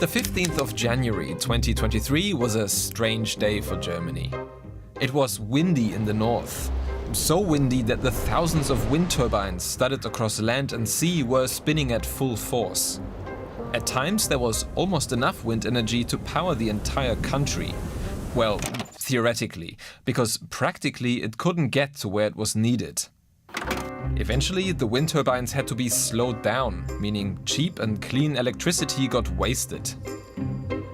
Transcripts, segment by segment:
The 15th of January 2023 was a strange day for Germany. It was windy in the north. So windy that the thousands of wind turbines studded across land and sea were spinning at full force. At times there was almost enough wind energy to power the entire country. Well, theoretically, because practically it couldn't get to where it was needed. Eventually, the wind turbines had to be slowed down, meaning cheap and clean electricity got wasted.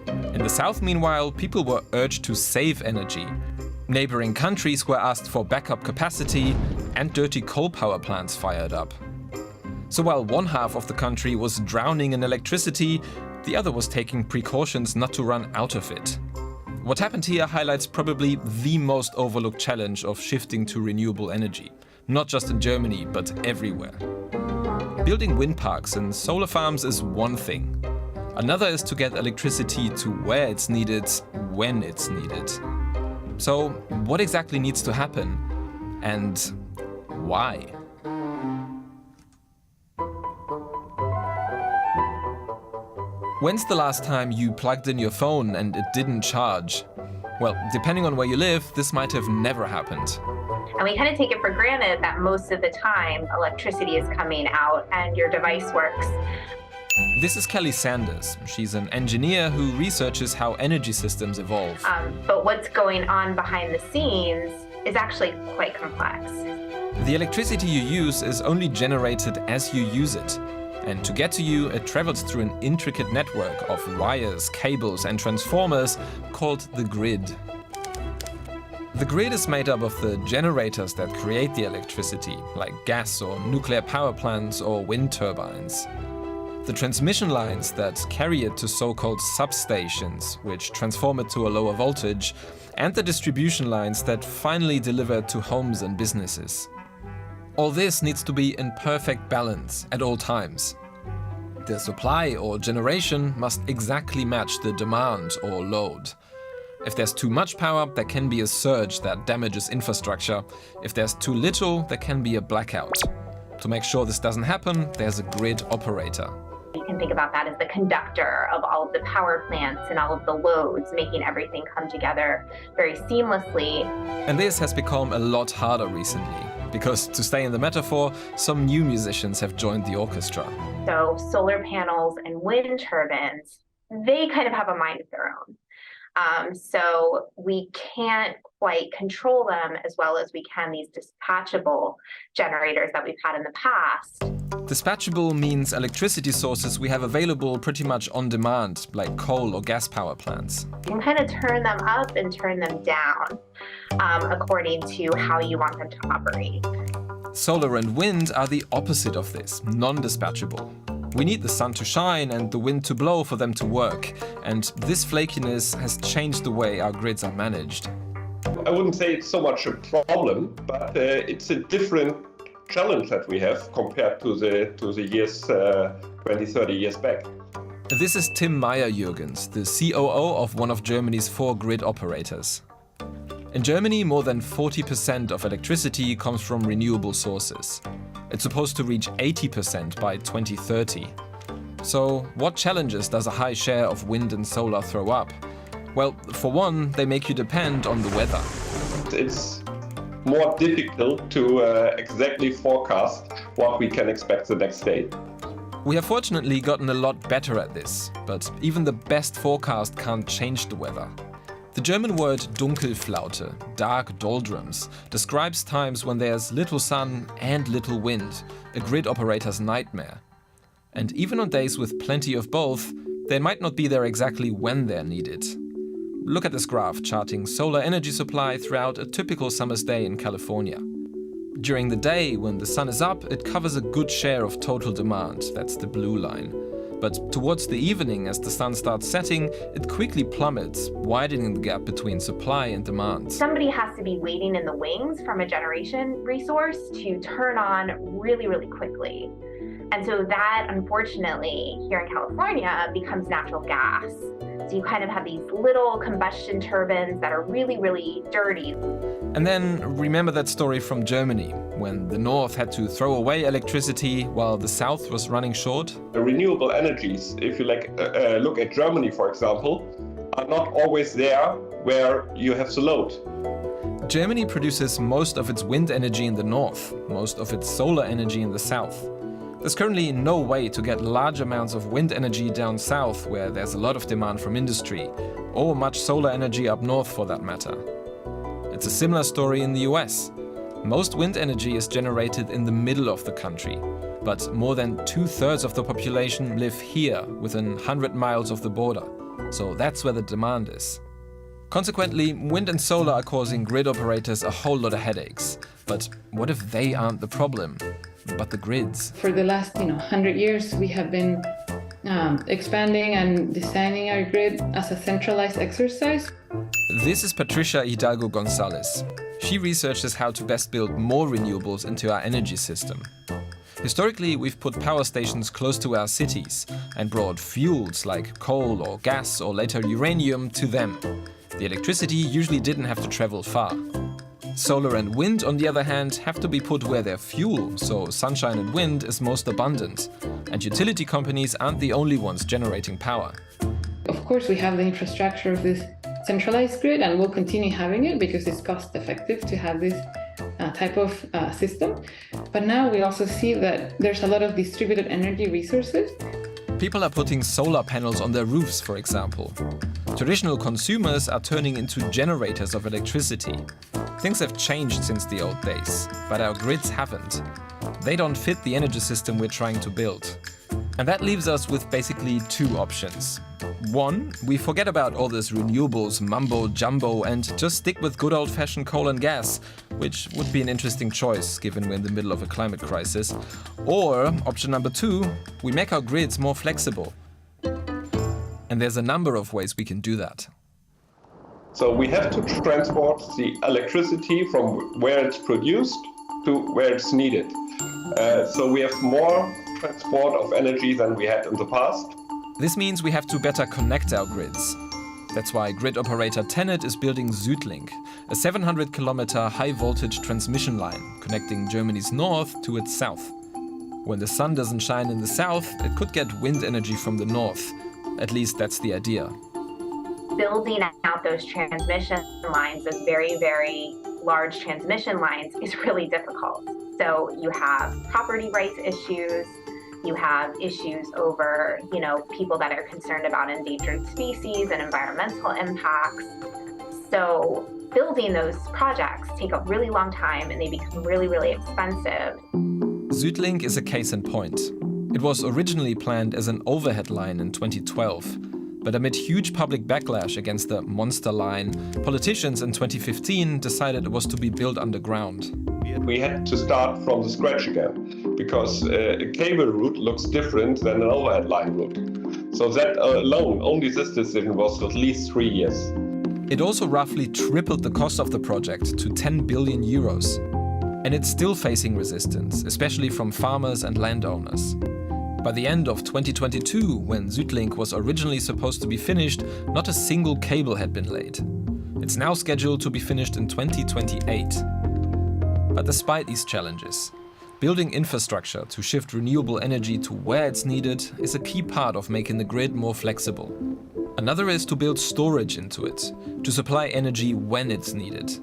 In the south, meanwhile, people were urged to save energy. Neighboring countries were asked for backup capacity, and dirty coal power plants fired up. So while one half of the country was drowning in electricity, the other was taking precautions not to run out of it. What happened here highlights probably the most overlooked challenge of shifting to renewable energy. Not just in Germany, but everywhere. Building wind parks and solar farms is one thing. Another is to get electricity to where it's needed, when it's needed. So, what exactly needs to happen? And why? When's the last time you plugged in your phone and it didn't charge? Well, depending on where you live, this might have never happened. And we kind of take it for granted that most of the time electricity is coming out and your device works. This is Kelly Sanders. She's an engineer who researches how energy systems evolve. But what's going on behind the scenes is actually quite complex. The electricity you use is only generated as you use it. And to get to you, it travels through an intricate network of wires, cables, and transformers called the grid. The grid is made up of the generators that create the electricity, like gas or nuclear power plants or wind turbines. The transmission lines that carry it to so-called substations, which transform it to a lower voltage, and the distribution lines that finally deliver it to homes and businesses. All this needs to be in perfect balance at all times. The supply or generation must exactly match the demand or load. If there's too much power, there can be a surge that damages infrastructure. If there's too little, there can be a blackout. To make sure this doesn't happen, there's a grid operator. You can think about that as the conductor of all of the power plants and all of the loads, making everything come together very seamlessly. And this has become a lot harder recently, because to stay in the metaphor, some new musicians have joined the orchestra. So solar panels and wind turbines, they kind of have a mind of their own. So we can't quite control them as well as we can these dispatchable generators that we've had in the past. Dispatchable means electricity sources we have available pretty much on demand, like coal or gas power plants. You can kind of turn them up and turn them down according to how you want them to operate. Solar and wind are the opposite of this, non-dispatchable. We need the sun to shine and the wind to blow for them to work, and this flakiness has changed the way our grids are managed. I wouldn't say it's so much a problem, but it's a different challenge that we have compared to the years 20, 30 years back. This is Tim Meyer-Jürgens, the COO of one of Germany's 4 grid operators. In Germany, more than 40% of electricity comes from renewable sources. It's supposed to reach 80% by 2030. So, what challenges does a high share of wind and solar throw up? Well, for one, they make you depend on the weather. It's more difficult to exactly forecast what we can expect the next day. We have fortunately gotten a lot better at this, but even the best forecast can't change the weather. The German word Dunkelflaute, dark doldrums, describes times when there's little sun and little wind, a grid operator's nightmare. And even on days with plenty of both, they might not be there exactly when they're needed. Look at this graph charting solar energy supply throughout a typical summer's day in California. During the day, when the sun is up, it covers a good share of total demand, that's the blue line. But towards the evening, as the sun starts setting, it quickly plummets, widening the gap between supply and demand. Somebody has to be waiting in the wings from a generation resource to turn on really, really quickly. And so that, unfortunately, here in California becomes natural gas. So you kind of have these little combustion turbines that are really, really dirty. And then remember that story from Germany, when the north had to throw away electricity while the south was running short? The renewable energies, if you look at Germany, for example, are not always there where you have the load. Germany produces most of its wind energy in the north, most of its solar energy in the south. There's currently no way to get large amounts of wind energy down south, where there's a lot of demand from industry, or much solar energy up north for that matter. It's a similar story in the US. Most wind energy is generated in the middle of the country, but more than 2/3 of the population live here, within 100 miles of the border. So that's where the demand is. Consequently, wind and solar are causing grid operators a whole lot of headaches. But what if they aren't the problem, but the grids? For the last 100 years, we have been expanding and designing our grid as a centralized exercise. This is Patricia Hidalgo Gonzalez. She researches how to best build more renewables into our energy system. Historically, we've put power stations close to our cities and brought fuels like coal or gas or later uranium to them. The electricity usually didn't have to travel far. Solar and wind, on the other hand, have to be put where they're fuel, so sunshine and wind is most abundant. And utility companies aren't the only ones generating power. Of course, we have the infrastructure of this centralized grid, and we'll continue having it because it's cost effective to have this type of system. But now we also see that there's a lot of distributed energy resources. People are putting solar panels on their roofs, for example. Traditional consumers are turning into generators of electricity. Things have changed since the old days, but our grids haven't. They don't fit the energy system we're trying to build. And that leaves us with basically two options. One, we forget about all this renewables mumbo-jumbo and just stick with good old-fashioned coal and gas, which would be an interesting choice given we're in the middle of a climate crisis. Or, option number two, we make our grids more flexible. And there's a number of ways we can do that. So we have to transport the electricity from where it's produced to where it's needed. So we have more transport of energy than we had in the past. This means we have to better connect our grids. That's why grid operator TenneT is building SüdLink, a 700-kilometer high-voltage transmission line connecting Germany's north to its south. When the sun doesn't shine in the south, it could get wind energy from the north. At least that's the idea. Building out those transmission lines, those very, very large transmission lines, is really difficult. So you have property rights issues, you have issues over, people that are concerned about endangered species and environmental impacts. So building those projects take a really long time and they become really, really expensive. SüdLink is a case in point. It was originally planned as an overhead line in 2012, but amid huge public backlash against the monster line, politicians in 2015 decided it was to be built underground. We had to start from the scratch again, because a cable route looks different than an overhead line route. So that alone, only this decision was at least 3 years. It also roughly tripled the cost of the project to 10 billion euros. And it's still facing resistance, especially from farmers and landowners. By the end of 2022, when SüdLink was originally supposed to be finished, not a single cable had been laid. It's now scheduled to be finished in 2028. But despite these challenges, building infrastructure to shift renewable energy to where it's needed is a key part of making the grid more flexible. Another is to build storage into it, to supply energy when it's needed.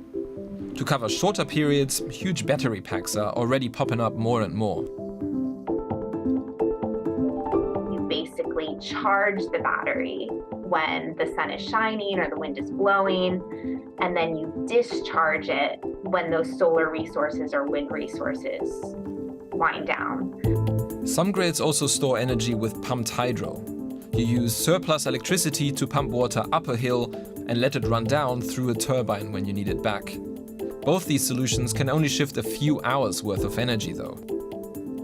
To cover shorter periods, huge battery packs are already popping up more and more. You basically charge the battery when the sun is shining or the wind is blowing, and then you discharge it when those solar resources or wind resources wind down. Some grids also store energy with pumped hydro. You use surplus electricity to pump water up a hill and let it run down through a turbine when you need it back. Both these solutions can only shift a few hours worth of energy though.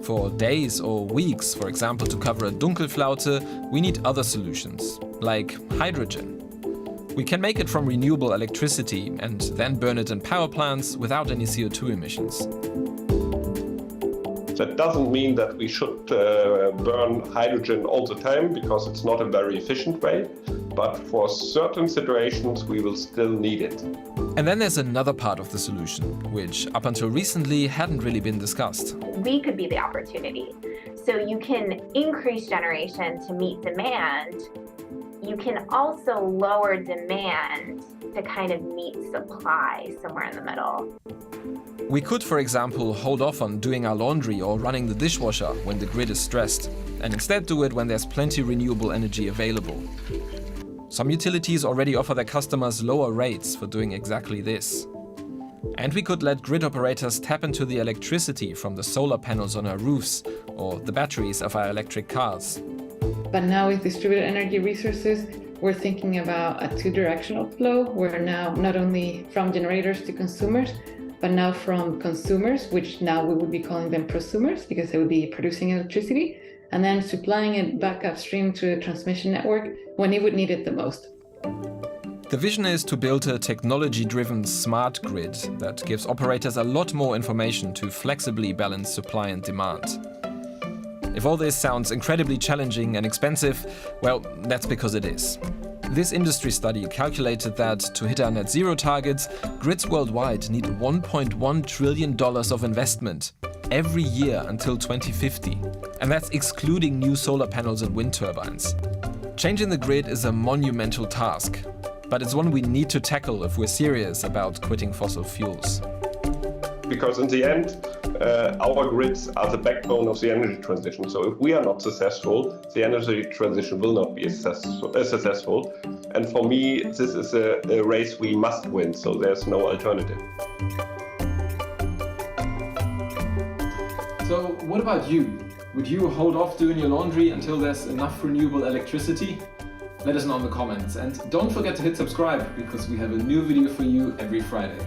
For days or weeks, for example, to cover a Dunkelflaute, we need other solutions, like hydrogen. We can make it from renewable electricity and then burn it in power plants without any CO2 emissions. That doesn't mean that we should burn hydrogen all the time, because it's not a very efficient way, but for certain situations we will still need it. And then there's another part of the solution, which up until recently hadn't really been discussed. We could be the opportunity. So you can increase generation to meet demand. You can also lower demand to kind of meet supply somewhere in the middle. We could, for example, hold off on doing our laundry or running the dishwasher when the grid is stressed, and instead do it when there's plenty renewable energy available. Some utilities already offer their customers lower rates for doing exactly this. And we could let grid operators tap into the electricity from the solar panels on our roofs or the batteries of our electric cars. But now with distributed energy resources, we're thinking about a two-directional flow, where now not only from generators to consumers, but now from consumers, which now we would be calling them prosumers because they would be producing electricity, and then supplying it back upstream to a transmission network when it would need it the most. The vision is to build a technology-driven smart grid that gives operators a lot more information to flexibly balance supply and demand. If all this sounds incredibly challenging and expensive, well, that's because it is. This industry study calculated that to hit our net zero targets, grids worldwide need $1.1 trillion of investment every year until 2050. And that's excluding new solar panels and wind turbines. Changing the grid is a monumental task, but it's one we need to tackle if we're serious about quitting fossil fuels. Because in the end, our grids are the backbone of the energy transition. So if we are not successful, the energy transition will not be successful. And for me, this is a race we must win, so there's no alternative. So what about you? Would you hold off doing your laundry until there's enough renewable electricity? Let us know in the comments. And don't forget to hit subscribe, because we have a new video for you every Friday.